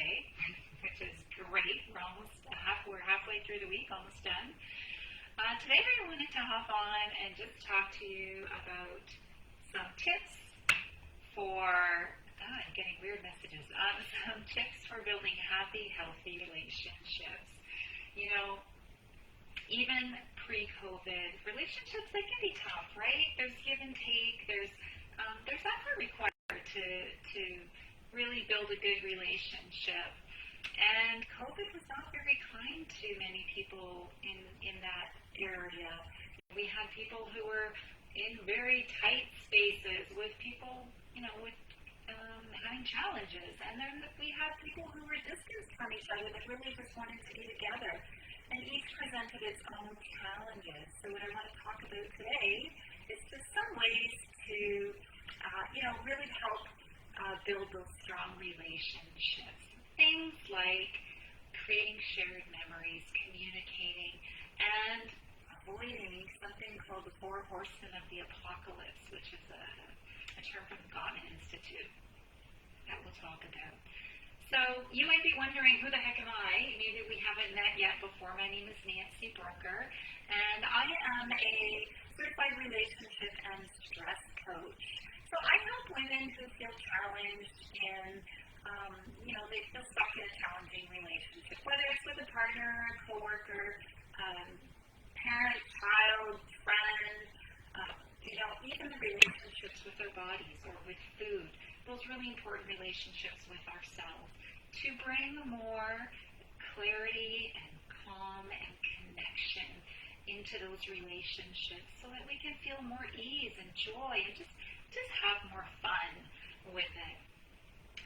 Thursday, which is great. We're halfway through the week, almost done. Today I wanted to hop on and just talk to you about some tips for, I'm getting weird messages, some tips for building happy, healthy relationships. You know, even pre-COVID, relationships, they can be tough, right? There's give and take, there's effort required to really build a good relationship. And COVID was not very kind to many people in that area. We had people who were in very tight spaces with people, with having challenges. And then we had people who were distant from each other that really just wanted to be together. And each presented its own challenges. So what I want to talk about today is just some ways to, really help build those strong relationships. Things like creating shared memories, communicating, and avoiding something called the 4 Horsemen of the Apocalypse, which is a term from the Gottman Institute that we'll talk about. So you might be wondering, who the heck am I? Maybe we haven't met yet before. My name is Nancy Broeker, and I am a certified relationship and stress coach. So I help women who feel challenged and, they feel stuck in a challenging relationship, whether it's with a partner, a coworker, parent, child, friend, even the relationships with their bodies or with food, those really important relationships with ourselves, to bring more clarity and calm and connection into those relationships so that we can feel more ease and joy and just have more fun with it.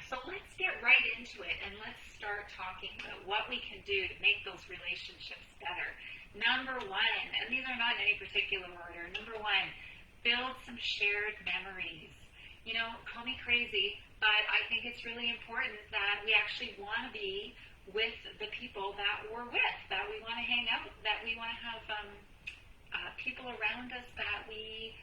So let's get right into it and let's start talking about what we can do to make those relationships better. Number one, and these are not in any particular order. Number one, build some shared memories. Call me crazy, but I think it's really important that we actually want to be with the people that we're with, that we want to hang out, that we want to have people around us that we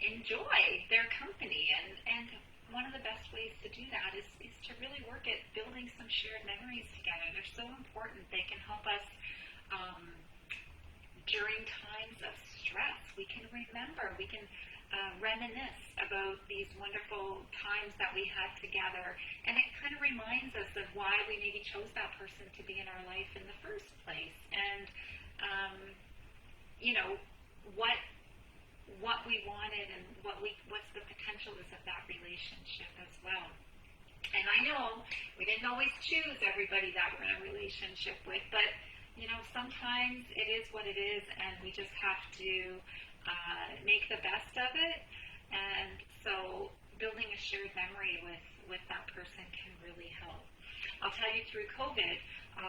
enjoy their company. And one of the best ways to do that is to really work at building some shared memories together. They're so important. They can help us during times of stress. We can remember, we can reminisce about these wonderful times that we had together. And it kind of reminds us of why we maybe chose that person to be in our life in the first place. And, what we wanted and what's the potential is of that relationship as well. And I know we didn't always choose everybody that we're in a relationship with, but sometimes it is what it is, and we just have to make the best of it. And so building a shared memory with that person can really help. I'll tell you, through COVID,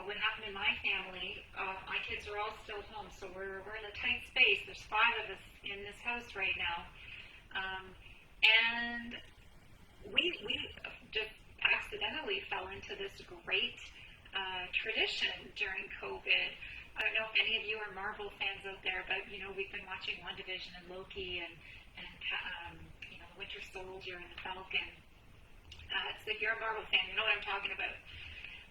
what happened in my family, my kids are all still home, so we're in a tight space. There's 5 of us in this house right now. And we just accidentally fell into this great tradition during COVID. I don't know if any of you are Marvel fans out there, but we've been watching WandaVision and Loki and Winter Soldier and the Falcon. So if you're a Marvel fan, you know what I'm talking about.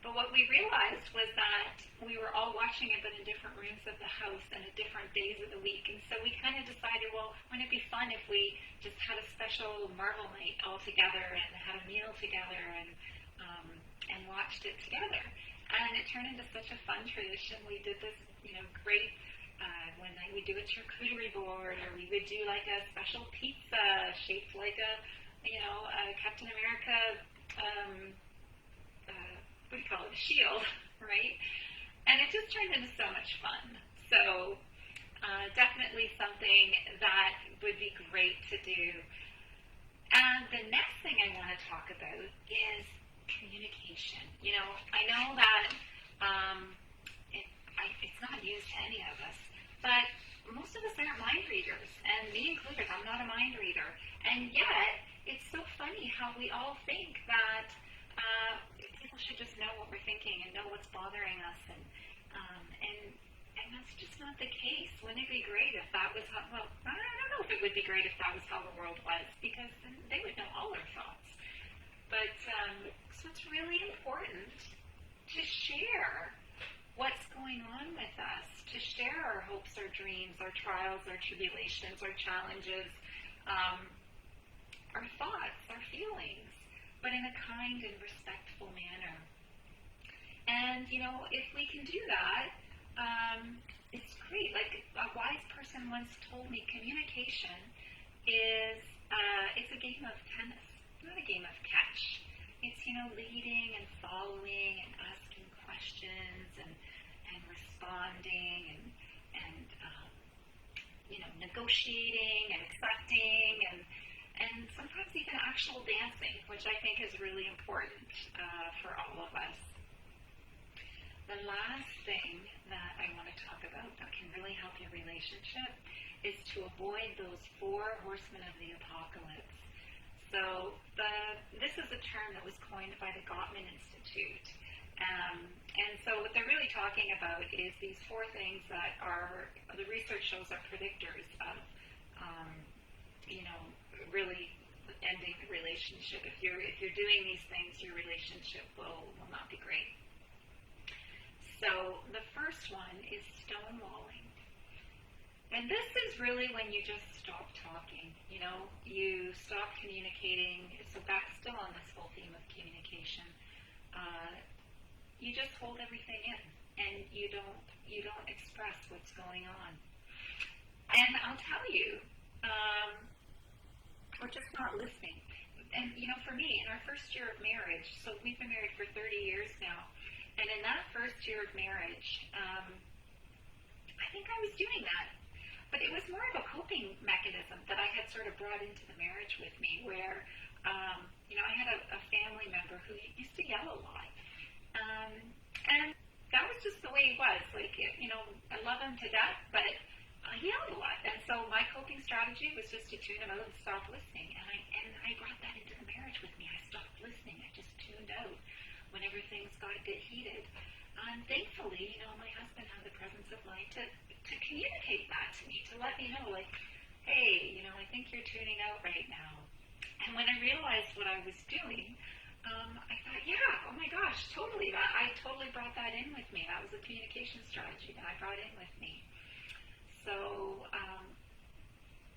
But what we realized was that we were all watching it, but in different rooms of the house and at different days of the week. And so we kind of decided, well, wouldn't it be fun if we just had a special Marvel night all together and had a meal together and watched it together. And it turned into such a fun tradition. We did this, great, one night we'd do a charcuterie board, or we would do like a special pizza shaped like a Captain America, what do you call it, a shield, right? And it just turned into so much fun. So definitely something that would be great to do. And the next thing I want to talk about is communication. I know that it's not news to any of us, but most of us aren't mind readers, and me included. I'm not a mind reader. And yet, it's so funny how we all think that people should just know what we're thinking and know what's bothering us, and that's just not the case. Wouldn't it be great if that was how, well, I don't know if it would be great if that was how the world was, because then they would know all our thoughts. But so it's really important to share what's going on with us, to share our hopes, our dreams, our trials, our tribulations, our challenges, our thoughts, our feelings, but in a kind and respectful manner. And, if we can do that, it's great. Like a wise person once told me, communication is it's a game of tennis, not a game of catch. It's, leading and following and asking questions and responding and negotiating and accepting and sometimes even actual dancing, which I think is really important for all of us. The last thing that I want to talk about that can really help your relationship is to avoid those 4 horsemen of the apocalypse. So this is a term that was coined by the Gottman Institute. And so what they're really talking about is these 4 things that the research shows are predictors of, really ending the relationship. If you're doing these things, your relationship will not be great. So the first one is stonewalling. And this is really when you just stop talking, you stop communicating. So back still on this whole theme of communication, you just hold everything in and you don't express what's going on. And I'll tell you, we're just not listening. And, for me, in our first year of marriage, so we've been married for 30 years now, and in that first year of marriage, I think I was doing that. But it was more of a coping mechanism that I had sort of brought into the marriage with me where, I had a family member who used to yell a lot. And that was just the way he was. Like, I love him to death, but he yelled a lot. And so my coping strategy was just to tune him out and stop listening. And I brought that into the marriage with me. I stopped listening. I just tuned out whenever things got a bit heated. And thankfully, my husband had the presence of mind to communicate that to me, to let me know, like, hey, I think you're tuning out right now. And when I realized what I was doing, I thought, yeah, oh my gosh, totally. I totally brought that in with me. That was a communication strategy that I brought in with me. So,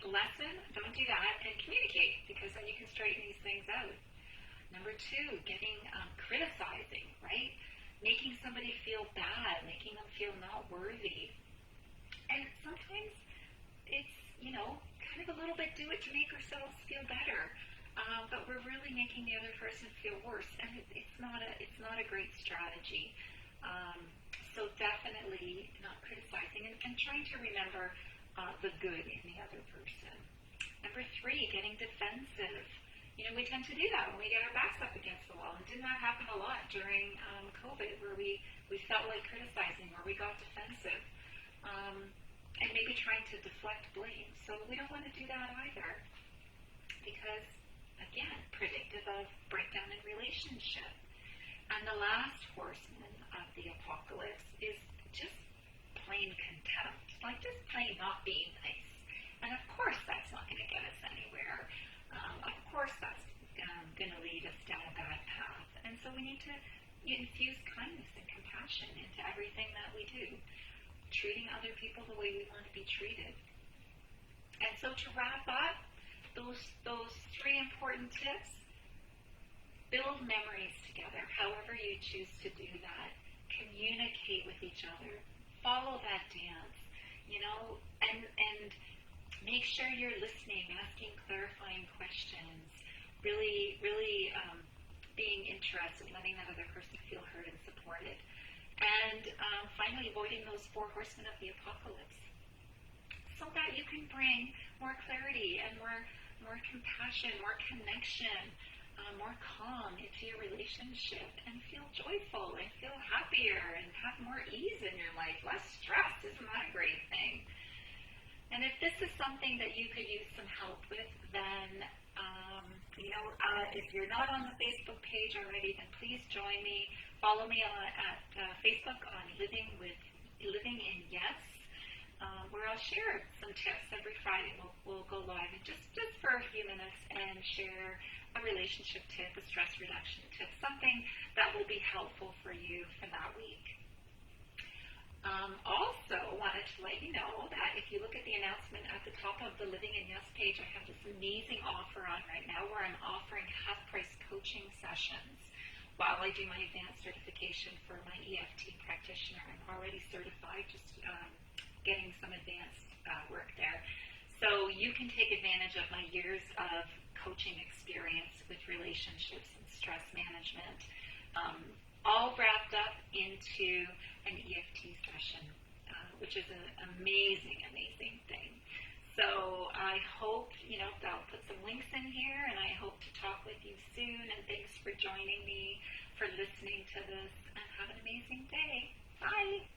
lesson, don't do that, and communicate, because then you can straighten these things out. Number 2, criticizing, right? Making somebody feel bad, making them feel not worthy. And sometimes it's, kind of a little bit do it to make ourselves feel better. But we're really making the other person feel worse, and it's not a great strategy. So definitely not criticizing and trying to remember the good in the other person. Number 3, getting defensive. We tend to do that when we get our backs up against the wall. And didn't that happen a lot during COVID, where we felt like criticizing, or we got defensive, and maybe trying to deflect blame. So we don't want to do that either, because, again, predictive of breakdown in relationship. And the last horseman of the apocalypse is just plain contempt, like just plain not being nice. And of course that's not going to get us anywhere. Of course that's going to lead us down a bad path. And so we need to infuse kindness and compassion into everything that we do, treating other people the way we want to be treated. And so to wrap up, those 3 important tips: build memories together, however you choose to do that. Communicate with each other. Follow that dance, and make sure you're listening, asking clarifying questions, really being interested, letting that other person feel heard and supported. And finally, avoiding those 4 horsemen of the apocalypse, so that you can bring more clarity and more compassion, more connection, more calm into your relationship, and feel joyful and feel happier and have more ease in your life, less stress. Isn't that a great thing? And if this is something that you could use some help with, then if you're not on the Facebook page already, then please join me. Follow me at Facebook on Living in Yes, where I'll share some tips every Friday. We'll go live and just for a few minutes and share a relationship tip, a stress reduction tip, something that will be helpful for you for that week. Also wanted to let you know that if you look at the announcement at the top of the Living in Yes page, I have this amazing offer on right now where I'm offering half-price coaching sessions while I do my advanced certification for my EFT practitioner. I'm already certified, just getting some advanced work there. So you can take advantage of my years of coaching experience with relationships and stress management, all wrapped up into an EFT session, which is an amazing, amazing thing. So I hope, I'll put some links in here, and I hope to talk with you soon, and thanks for joining me, for listening to this, and have an amazing day. Bye.